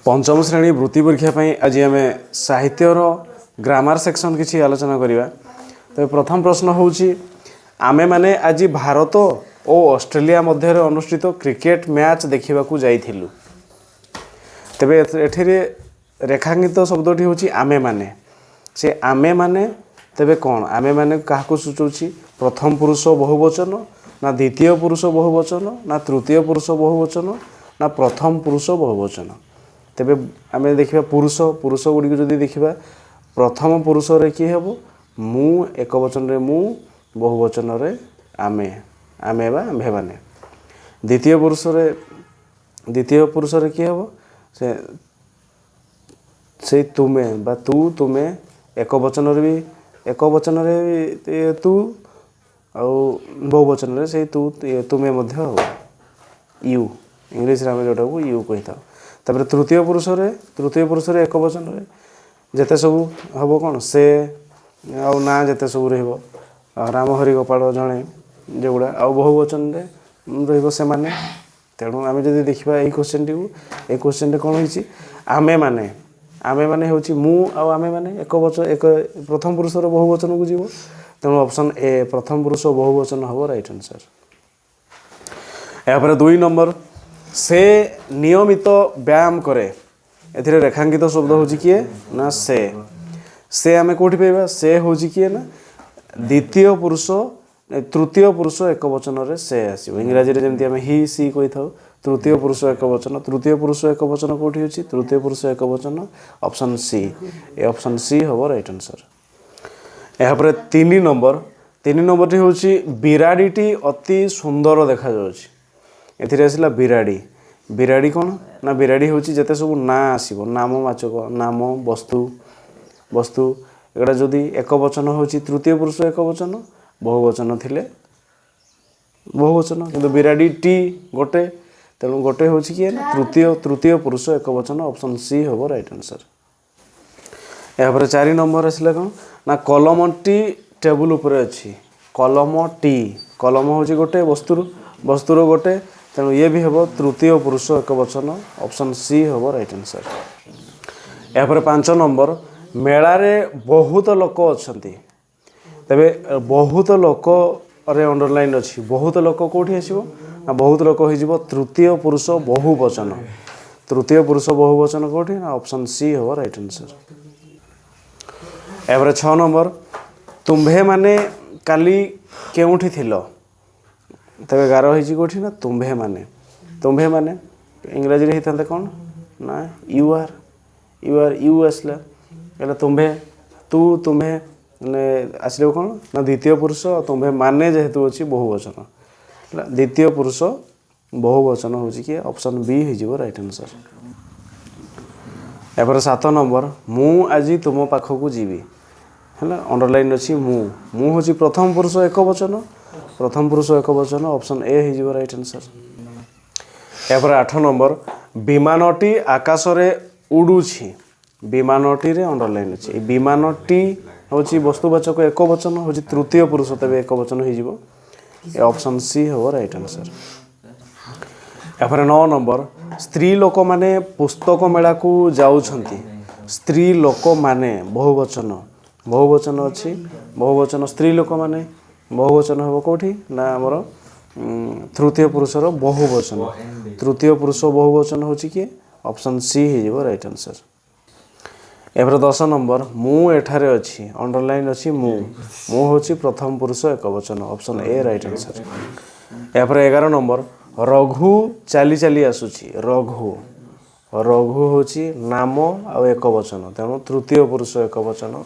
पंचम श्रेणी वृत्ति परीक्षा आज आम साहित्यर ग्रामर सेक्शन किसी आलोचना करवा। तो प्रथम प्रश्न हूँ आमे माने आज भारत और ऑस्ट्रेलिया मध्य अनुष्ठित क्रिकेट मैच देखा जाइलु। तेबे एठिरे रेखांकित शब्दटी हूँ आमे माने। से आमे माने तेबे कौन आमे माने क्या सूचौछि? प्रथम पुरुष बहुवचन ना द्वितीय पुरुष बहुवचन ना तृतीय पुरुष बहुवचन ना प्रथम पुरुष बहुवचन। तेबे आमे देखिबा पुरुष पुरुष गुड़ी को जदि देखिबा प्रथम पुरुष रे कि हेबो मु एक वचन रे मु बहुवचन रे आमे आमे बा आम्भे माने। द्वितीय पुरुष रे कि हेबो से तुमे बा तू तुमे एक वचन रे भी एक वचन रे तू आउ बहुवचन रे से तू तुमे मध्य हो यू इंग्लिश रे जोटा को यू कहि था। तापर तृतीय पुरुष रे एक वचन रे जेते सब हबो कोन से आउ ना जेते सब रहबो राम हरि गोपाल जणे जेगुड़ा आउ बहुवचन रे रहबो से माने। तेणु आमे जदि देखिबा एई क्वेश्चन टी ए क्वेश्चन रे कोन होईची आमे माने होची मु आउ आमे माने एक वचन एक प्रथम पुरुष रो बहुवचन को जीवो। तेणु ऑप्शन ए प्रथम पुरुष बहुवचन हबो राइट आंसर। या पर 2 नंबर से नियमित व्यायाम करे। एथिरे रेखांकित शब्द होची किए ना से आमे कोठी पेबा से होची किए ना द्वितीय पुरुष तृतीय पुरुष एक वचन रे से आसीबो। इंग्रजी रे जेमति आमे ही सी कहि थाउ तृतीय पुरुष एक वचन तृतीय पुरुष एक वचन कोठी होची तृतीय पुरुष एक वचन option C. A option C हबो राइट आंसर। या पर 3 नंबर टी होची बिराडीटी अति सुंदर देखा जाउची। एथिरे आसिला बिराडी कौन ना बिराडी होची जते सब ना आसीबो नामवाचक नाम वस्तु एगुड़ा जदि एक वचन होची तृतीय पुरुष एक वचन बहुवचन थिले बहुवचन किंतु बिराडी टी गोटे तेणु गोटे होची कि तृतीय पुरुष एक वचन ऑप्शन सी हबो राइट आंसर। या पर 4 नंबर आसिला कौन ना कलमटी टेबुल उपरे अछि। कलम होची गोटे वस्तुर गोटे तेणु ये भी हम तृतीय पुरुष एक वचन ऑप्शन सी हम राइट आंसर। या पर 5 नंबर मेलारे बहुत लोक अच्छी तेबे बहुत लोक रे अंडरलाइन अच्छी बहुत लोक कौटी आसो ना बहुत लोक हो तृतीय पुरुष बहुवचन कौटी ना ऑप्शन सी हम राइट आंसर। या पर 6 नंबर तुम्भे माने काली केउठी थिलो। तबे गार होइची कोठी ना तुम्भे माने इंग्रजी रे हितांते कोन ना यू आर यू आसला एला तुम्भे तू तुम्भे ने आसले कोन ना द्वितीय पुरुष तुम्भे माने जेहेतु अछि बहुवचन द्वितीय पुरुष बहुवचन होची कि ऑप्शन बी हो जिवो राइट आंसर। या पर 7 नंबर मु आजी तुम पाखकू जीवी हैला अंडरलाइन अछि मु होची प्रथम पुरुष एक वचन ऑप्शन ए हो जिवो राइट आंसर। या पर 8 नंबर विमानटी आकाश रे उडुछि विमानटी रे अंडरलाइन अछि विमानटी होची वस्तुवाचक एक वचन होची तृतीय पुरुष तबे एक वचन हो जिवो ए ऑप्शन सी हो राइट आंसर। या पर 9 नंबर स्त्री लोक माने पुस्तक मेला को जाउछंती। स्त्री लोक माने बहुवचन अछि बहुवचन स्त्री लोक माने बहुवचन हम कौटी ना आमर तृतीय पुरुषर बहुवचन तृतीय पुरुष बहुवचन होची कि ऑप्शन सी हो राइट आंसर। या 10 नंबर मु एठारे अछि अंडरलाइन अछि मु होची प्रथम पुरुष एक वचन ऑप्शन ए राइट आंसर। या 11 नंबर रघु चाली चाली आसुची रघु होची नाम आ एक वचन तेणु तृतीय पुरुष एक वचन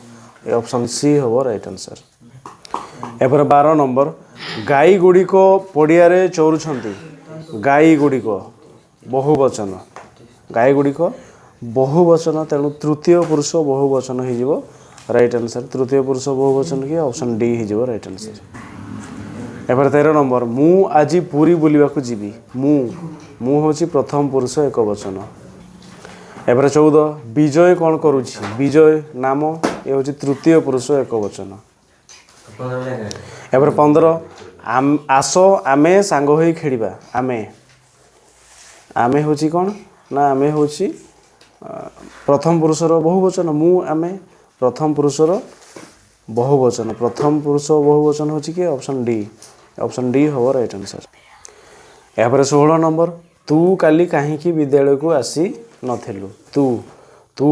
ए ऑप्शन सी हो राइट आंसर। या 12 नंबर गाई गुड़िक पड़िया रे चोरुछंती। गाई गुड़िक बहुवचन तेणु तृतीय पुरुष बहुवचन हो राइट आंसर। तृतीय पुरुष बहुवचन कि ऑप्शन डी हो राइट आंसर। या 13 नंबर मु आजी पुरी बुलिबाकू जीवी मु होची प्रथम पुरुष एक वचन। या 14 विजय कौन करुछि विजय नाम ये होची तृतीय पुरुष एक वचन। या 15 आस आमे सांग होई खेलिबा आमे होची कौन ना आमे होची प्रथम पुरुषर बहुवचन मु आमे प्रथम पुरुषर बहुवचन प्रथम पुरुष बहुवचन हूँ कि ऑप्शन डी हम राइट आंसर। यापर 16 नंबर तू काली कहीं विद्यालय को आसी नथिलु तू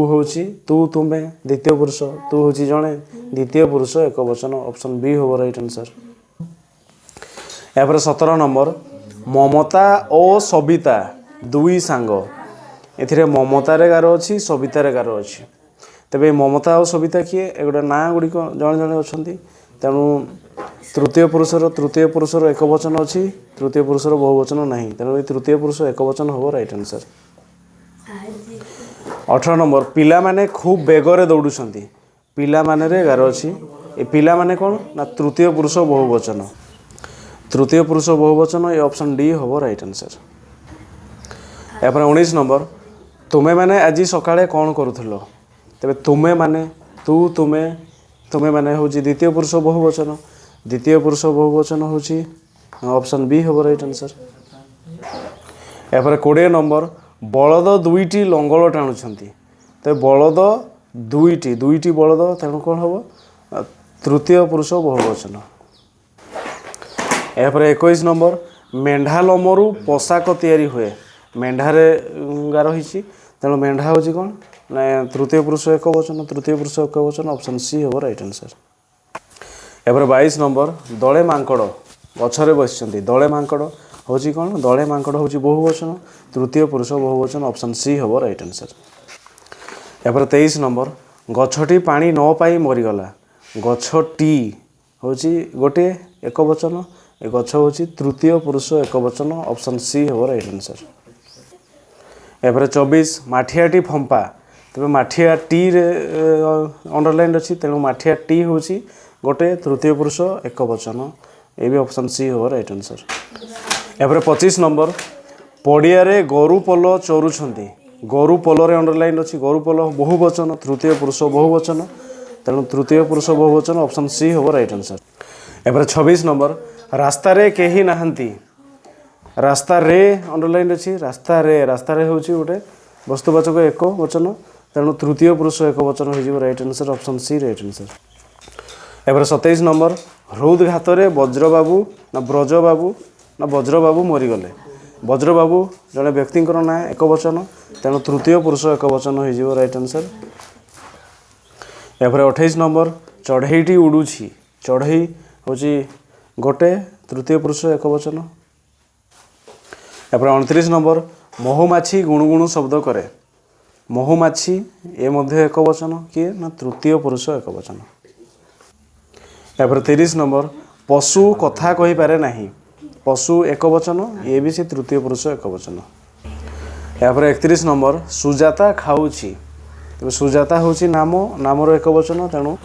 हूँ तू तुम्हें द्वितीय पुरुष तू हूँ जड़े द्वितीय पुरुष एक वचन ऑप्शन बी हम राइट आंसर। यापर 17 नंबर ममता और सबिता दुई सांग ए ममतार गार अच्छी सबितार गार अच्छी तेरे ममता और सबिता किए एगोटे ना गुड़िक जड़े जड़े अच्छा तेणु तृतीय पुरुषर एक वचन अच्छी तृतीय पुरुषर बहुवचन ना तेणु तृतीय पुरुष एक वचन हम राइट आंसर। 18 नंबर पिला माने खूब बेगरे दौड़ुंट पिला माने रे गार अच्छी ए पिला माने कौन ना तृतीय पुरुष बहुवचन ये ऑप्शन डी हम राइट आंसर। यापर 19 नंबर तुम्हें माने आज सकाळे कौन करुथिलो तेरे तुम्हें माने तू तुम्हें माने हूँ द्वितीय पुरुष बहुवचन हूँ ऑप्शन बी हम राइट आंसर। यापर 20 नंबर बलद दुईटी लंगल टाणुंट तो बलद दुईटी बलद तेणु कौन हम तृतीय पुरुष बहुवचन। यापर 21 नंबर मेढ़ा लोमरू पोशाक तैयारी हुए मेढ़ारे गार होती तेणु मेढ़ा हूँ कौन ना तृतीय पुरुष एक वचन ऑप्शन सी हम राइट आंसर। यापर 22 नंबर दले मांकड़ गछरे बस दले मांकड़ हूँ कौन दले मांकड़ हूँ बहुवचन तृतीय पुरुष बहुवचन ऑप्शन सी हम राइट आंसर। यापर 23 नंबर गछटी पानी न पाई मरीगला गछटी हूँ गोटे एक वचन ए गछ हूँ तृतीय पुरुष एक वचन ऑप्शन सी हम राइट आंसर। यापर 24 माठियाटी फंपा तेज माठिया टी अंडरलाइन अच्छी तेणु माठिया टी हूँ गोटे तृतीय पुरुष एक वचन ये भी ऑप्शन सी हम राइट आंसर। यापर 25 नंबर पड़िया गोरु पल चोरुंट गोरु पलरे अंडरलाइन अच्छी गोरु पल बहुवचन तृतीय पुरुष बहुवचन तेणु तृतीय पुरुष बहुवचन ऑप्शन सी हम राइट आंसर। यापर 26 नंबर रास्ता रे कहीं नहांती रास्ता रे अंडरलाइन अच्छी रास्ता रे हूँ गोटे वस्तुवाचक एक वचन तेणु तृतीय पुरुष एक वचन हो right answer option C right answer. यापर 27 नंबर हृदघात वज्रबाबू ना वज्रबाबू मरीगले वज्रबाबू जड़े व्यक्ति ना एक वचन तेणु तृतीय पुरुष एक वचन हो राइट आंसर। यापर 28 नंबर चढ़ईटी उड़ूची चढ़ई हूँ गोटे तृतीय पुरुष एक वचन। यापर 29 नंबर महुमाछी गुणुगुणु शब्द करे महुमाछी ये मध्य एक वचन किए ना तृतीय पुरुष एक वचन। यापर 30 नंबर पशु कथा कही पारे नहीं पशु एक वचन ये भी से तृतीय पुरुष एक वचन। यापर 31 नंबर सुजाता खाऊची तेज सुजाता हूँ नामर एक वचन तेणु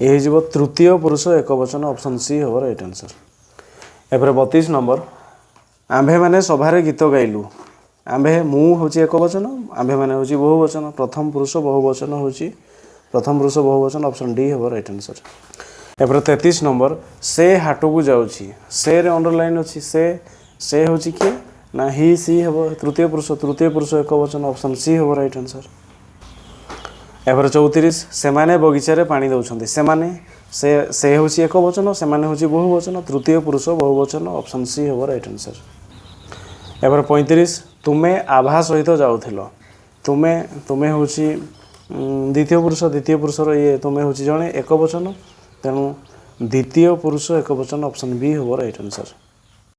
ये हो तृतीय पुरुष एक वचन ऑप्शन सी हम राइट आंसर। यापर 32 नंबर आंभे माने सभारे गीत गाइलु आंभे मु हूँ एक वचन आंभे माने हूँ बहुवचन प्रथम पुरुष बहुवचन ऑप्शन डी हम राइट आंसर। यापर 33 नंबर से हाट को जाऊँगी से रे अंडरलाइन अच्छी से हूँ किए ना ही सी हम तृतीय पुरुष एक वचन ऑप्शन सी हम राइट आंसर। यापर 34 से माने बगीचारे पानी दौरान से हूँ एक वचन से हूँ बहुवचन तृतीय पुरुष बहुवचन ऑप्शन सी हम राइट आंसर। यापर 35 तुम्हें आभा सहित जाऊल तुम्हें हूँ द्वितीय पुरुषर ये तुम्हें हूँ जड़े एक वचन तेणु द्वितीय पुरुष एक वचन ऑप्शन बी हम राइट आंसर।